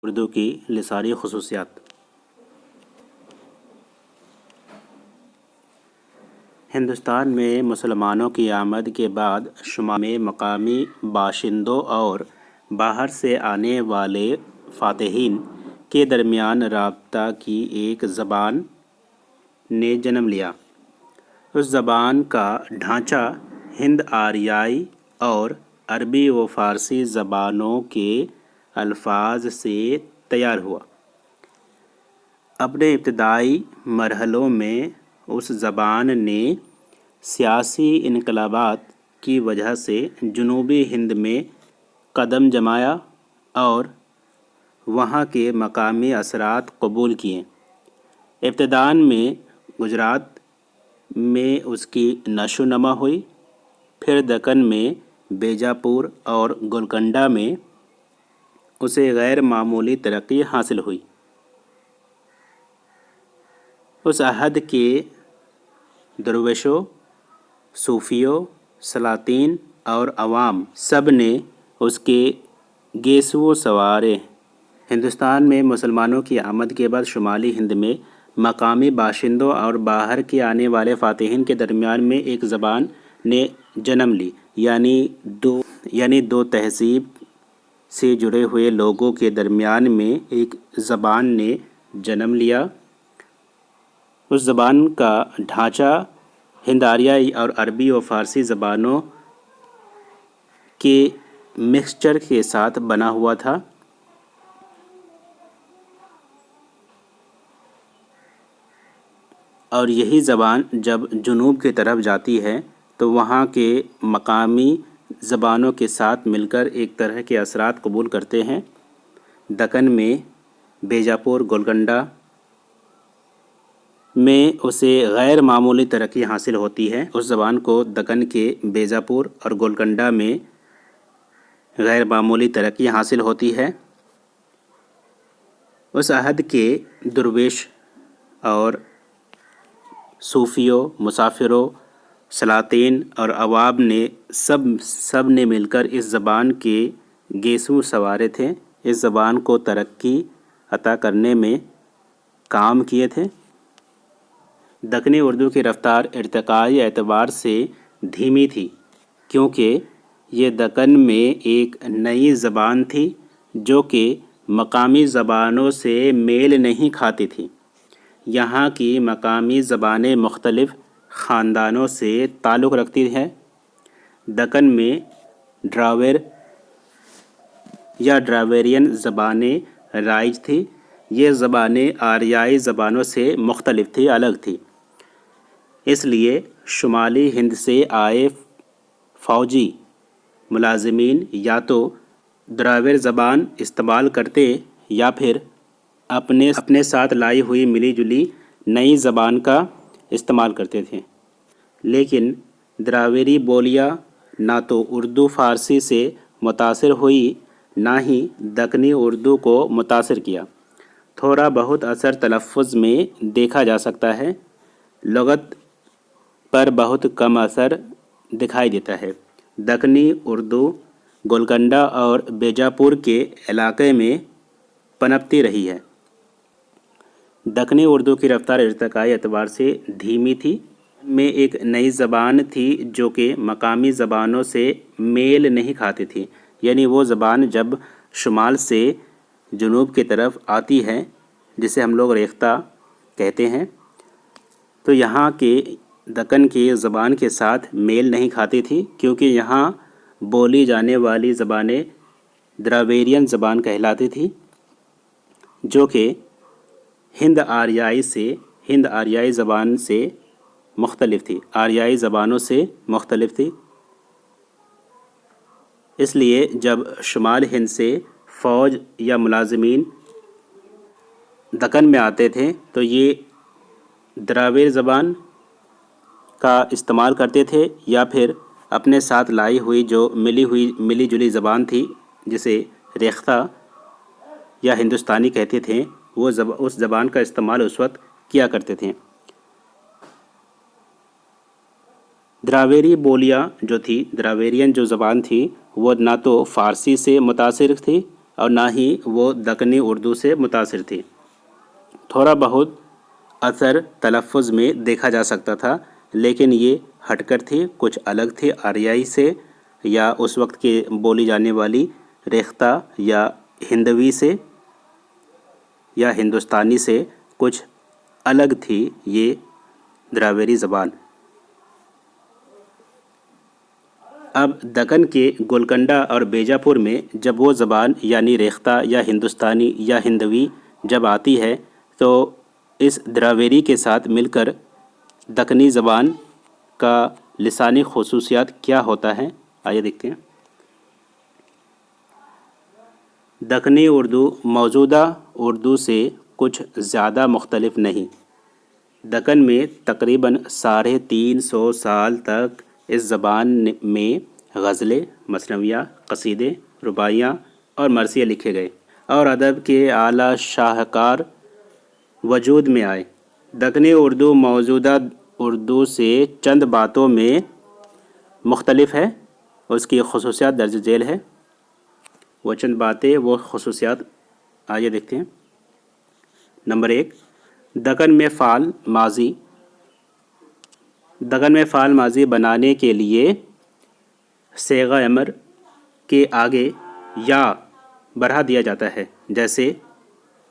اردو کی لسانی خصوصیات۔ ہندوستان میں مسلمانوں کی آمد کے بعد شمال میں مقامی باشندوں اور باہر سے آنے والے فاتحین کے درمیان رابطہ کی ایک زبان نے جنم لیا۔ اس زبان کا ڈھانچہ ہند آریائی اور عربی و فارسی زبانوں کے الفاظ سے تیار ہوا۔ اپنے ابتدائی مرحلوں میں اس زبان نے سیاسی انقلابات کی وجہ سے جنوبی ہند میں قدم جمایا اور وہاں کے مقامی اثرات قبول کیے۔ ابتداء میں گجرات میں اس کی نشو و نما ہوئی، پھر دکن میں بیجاپور اور گولکنڈہ میں اسے غیر معمولی ترقی حاصل ہوئی۔ اس عہد کے درویشوں، صوفیوں، سلاطین اور عوام سب نے اس کے گیسو سوارے۔ ہندوستان میں مسلمانوں کی آمد کے بعد شمالی ہند میں مقامی باشندوں اور باہر کے آنے والے فاتحین کے درمیان میں ایک زبان نے جنم لی، یعنی دو تہذیب سے جڑے ہوئے لوگوں کے درمیان میں ایک زبان نے جنم لیا۔ اس زبان کا ڈھانچہ ہند آریائی اور عربی و فارسی زبانوں کے مکسچر کے ساتھ بنا ہوا تھا۔ اور یہی زبان جب جنوب کی طرف جاتی ہے تو وہاں کے مقامی زبانوں کے ساتھ مل کر ایک طرح کے اثرات قبول کرتے ہیں۔ دکن میں بیجاپور، گولکنڈہ میں اسے غیر معمولی ترقی حاصل ہوتی ہے۔ اس زبان کو دکن کے بیجاپور اور گولکنڈہ میں غیر معمولی ترقی حاصل ہوتی ہے۔ اس عہد کے درویش اور صوفیوں، مسافروں، سلاطین اور عوام نے سب نے مل کر اس زبان کے گیسو سوارے تھے، اس زبان کو ترقی عطا کرنے میں کام کیے تھے۔ دکنی اردو کی رفتار ارتقائی اعتبار سے دھیمی تھی، کیونکہ یہ دکن میں ایک نئی زبان تھی جو کہ مقامی زبانوں سے میل نہیں کھاتی تھی۔ یہاں کی مقامی زبانیں مختلف خاندانوں سے تعلق رکھتی ہیں۔ دکن میں ڈراوڑ یا ڈراویرین زبانیں رائج تھیں۔ یہ زبانیں آریائی زبانوں سے مختلف تھیں، الگ تھیں۔ اس لیے شمالی ہند سے آئے فوجی ملازمین یا تو دراوڑ زبان استعمال کرتے یا پھر اپنے ساتھ لائی ہوئی ملی جلی نئی زبان کا استعمال کرتے تھے۔ لیکن دراوڑی بولیاں نہ تو اردو فارسی سے متاثر ہوئی نہ ہی دکنی اردو کو متاثر کیا۔ تھوڑا بہت اثر تلفظ میں دیکھا جا سکتا ہے، لغت پر بہت کم اثر دکھائی دیتا ہے۔ دکنی اردو گولکنڈہ اور بیجاپور کے علاقے میں پنپتی رہی ہے۔ دکنی اردو کی رفتار ارتقائی اعتبار سے دھیمی تھی، میں ایک نئی زبان تھی جو کہ مقامی زبانوں سے میل نہیں کھاتی تھی۔ یعنی وہ زبان جب شمال سے جنوب کی طرف آتی ہے، جسے ہم لوگ ریختہ کہتے ہیں، تو یہاں کے دکن کی زبان کے ساتھ میل نہیں کھاتی تھی، کیونکہ یہاں بولی جانے والی زبانیں دراویرین زبان کہلاتی تھی، جو کہ ہند آریائی زبان سے مختلف تھی، آریائی زبانوں سے مختلف تھی۔ اس لیے جب شمال ہند سے فوج یا ملازمین دکن میں آتے تھے تو یہ دراوڑ زبان کا استعمال کرتے تھے یا پھر اپنے ساتھ لائی ہوئی جو ملی جلی زبان تھی، جسے ریختہ یا ہندوستانی کہتے تھے، اس زبان کا استعمال اس وقت کیا کرتے تھے۔ دراوڑی بولیاں جو تھی، دراویرین جو زبان تھی، وہ نہ تو فارسی سے متاثر تھی اور نہ ہی وہ دکنی اردو سے متاثر تھی۔ تھوڑا بہت اثر تلفظ میں دیکھا جا سکتا تھا، لیکن یہ ہٹ کر تھی، کچھ الگ تھی، آریائی سے یا اس وقت کے بولی جانے والی ریختہ یا ہندوی سے یا ہندوستانی سے کچھ الگ تھی یہ دراویری زبان۔ اب دکن کے گولکنڈہ اور بیجاپور میں جب وہ زبان یعنی ریختہ یا ہندوستانی یا ہندوی جب آتی ہے تو اس دراویری کے ساتھ مل کر دکنی زبان کا لسانی خصوصیات کیا ہوتا ہے، آئیے دیکھتے ہیں۔ دکنی اردو موجودہ اردو سے کچھ زیادہ مختلف نہیں۔ دکن میں تقریباً 350 سال تک اس زبان میں غزلیں، مثنویاں، قصیدے، رباعیاں اور مرثیے لکھے گئے اور ادب کے اعلیٰ شاہکار وجود میں آئے۔ دکنی اردو موجودہ اردو سے چند باتوں میں مختلف ہے، اس کی خصوصیات درج ذیل ہے۔ وہ چند باتیں، وہ خصوصیات آئیے دیکھتے ہیں۔ نمبر 1، دکن میں فعل ماضی بنانے کے لیے صیغہ امر کے آگے یا بڑھا دیا جاتا ہے، جیسے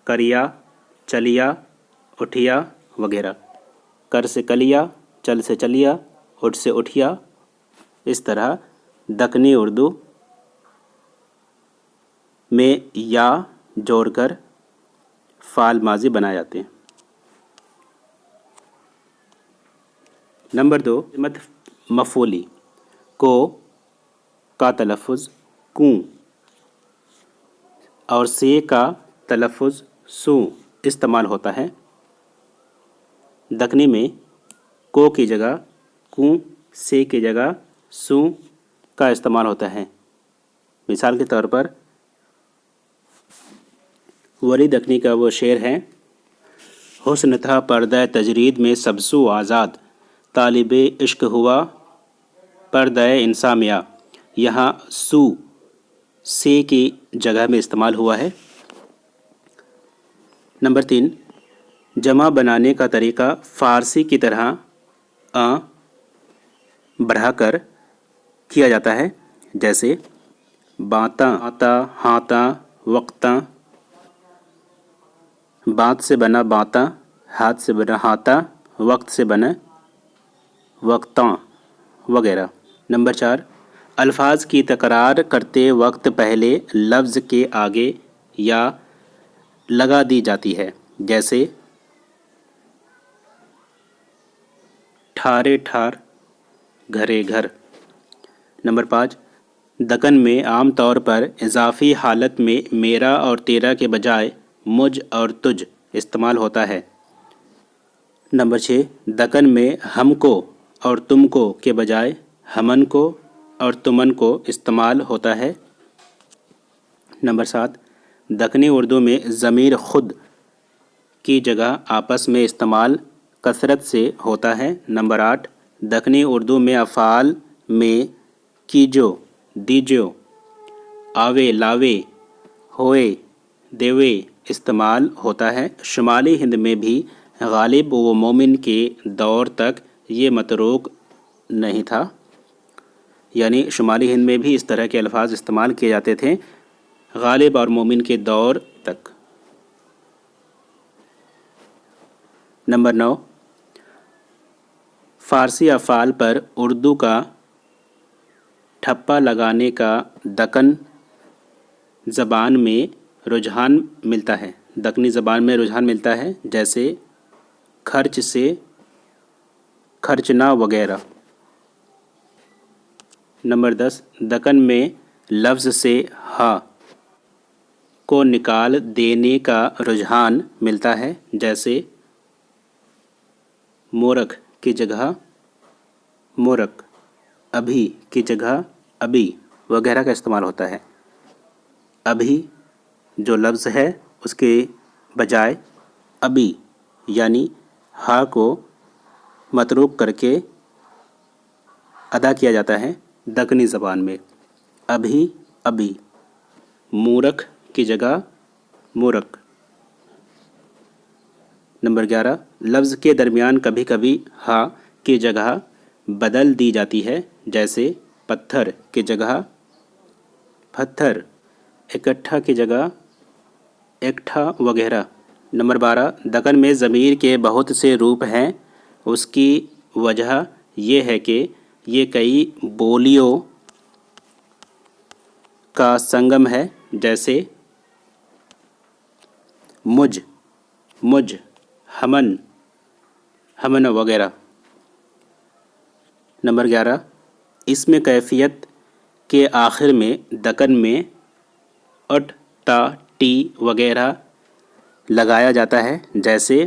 کریا، چلیا، اٹھیا وغیرہ۔ کر سے کلیا، چل سے چلیا، اٹھ سے اٹھیا۔ اس طرح دکنی اردو میں یا جوڑ کر فعل ماضی بنائے جاتے ہیں۔ نمبر 2، مفعولی کو کا تلفظ کوں اور سے کا تلفظ سوں استعمال ہوتا ہے۔ دکنی میں کو کی جگہ کوں، سے کی جگہ سوں کا استعمال ہوتا ہے۔ مثال کے طور پر ولی دکنی کا وہ شعر ہے: حسن تھا پردہ تجرید میں سب سو آزاد، طالب عشق ہوا پردہ انسامیا۔ یہاں سو سے کی جگہ میں استعمال ہوا ہے۔ نمبر 3، جمع بنانے کا طریقہ فارسی کی طرح بڑھا کر کیا جاتا ہے، جیسے باتاں، ہاتاں، وقتاں۔ بات سے بنا باتاں، ہاتھ سے بنا ہاتاں، وقت سے بنا وقتاں وغیرہ۔ نمبر 4، الفاظ کی تکرار کرتے وقت پہلے لفظ کے آگے یا لگا دی جاتی ہے، جیسے ٹھارے ٹھار، گھرے گھر۔ نمبر 5، دکن میں عام طور پر اضافی حالت میں میرا اور تیرا کے بجائے مجھ اور تجھ استعمال ہوتا ہے۔ نمبر 6، دکن میں ہم کو اور تم کو کے بجائے ہمن کو اور تمن کو استعمال ہوتا ہے۔ نمبر 7، دکنی اردو میں ضمیر خود کی جگہ آپس میں استعمال کثرت سے ہوتا ہے۔ نمبر 8، دکنی اردو میں افعال میں کیجو، دیجو، آوے، لاوے، ہوئے، دیوے استعمال ہوتا ہے۔ شمالی ہند میں بھی غالب و مومن کے دور تک یہ متروک نہیں تھا، یعنی شمالی ہند میں بھی اس طرح کے الفاظ استعمال کیے جاتے تھے غالب اور مومن کے دور تک۔ نمبر 9، فارسی افعال پر اردو کا ٹھپا لگانے کا دکن زبان میں رجحان ملتا ہے، جیسے خرچ سے خرچنا وغیرہ۔ نمبر 10، دکن میں لفظ سے ہا کو نکال دینے کا رجحان ملتا ہے، جیسے مورخ کی جگہ مورک، ابھی کی جگہ ابھی وغیرہ کا استعمال ہوتا ہے۔ ابھی جو لفظ ہے اس کے بجائے ابھی یعنی ہا کو متروک کر کے ادا کیا جاتا ہے دکنی زبان میں۔ ابھی، ابھی، مورخ کی جگہ مورک۔ نمبر 11، لفظ کے درمیان کبھی کبھی ہا کی جگہ بدل دی جاتی ہے، جیسے پتھر کی جگہ پتھر، اکٹھا کی جگہ اکٹھا وغیرہ۔ نمبر 12، دکن میں ضمیر کے بہت سے روپ ہیں، اس کی وجہ یہ ہے کہ یہ کئی بولیوں کا سنگم ہے، جیسے مجھ، مجھ، ہمن، ہمن وغیرہ۔ نمبر 11، اسم کیفیت کے آخر میں دکن میں اٹ، تا، ٹی وغیرہ لگایا جاتا ہے، جیسے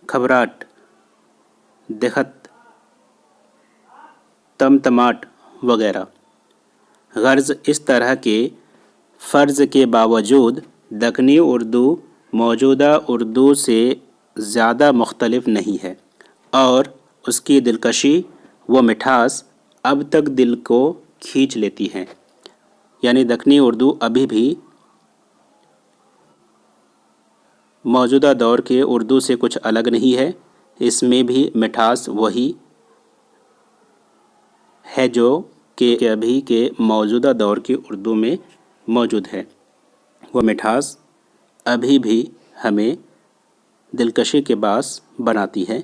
کھبراٹ، دخت، تمتماٹ وغیرہ۔ غرض اس طرح کے فرض کے باوجود دکنی اردو موجودہ اردو سے زیادہ مختلف نہیں ہے، اور اس کی دلکشی و مٹھاس اب تک دل کو کھینچ لیتی ہیں۔ یعنی دکنی اردو ابھی بھی موجودہ دور کے اردو سے کچھ الگ نہیں ہے، اس میں بھی مٹھاس وہی ہے جو کہ ابھی کے موجودہ دور کی اردو میں موجود ہے۔ وہ مٹھاس ابھی بھی ہمیں دلکشی کے باعث بناتی ہے۔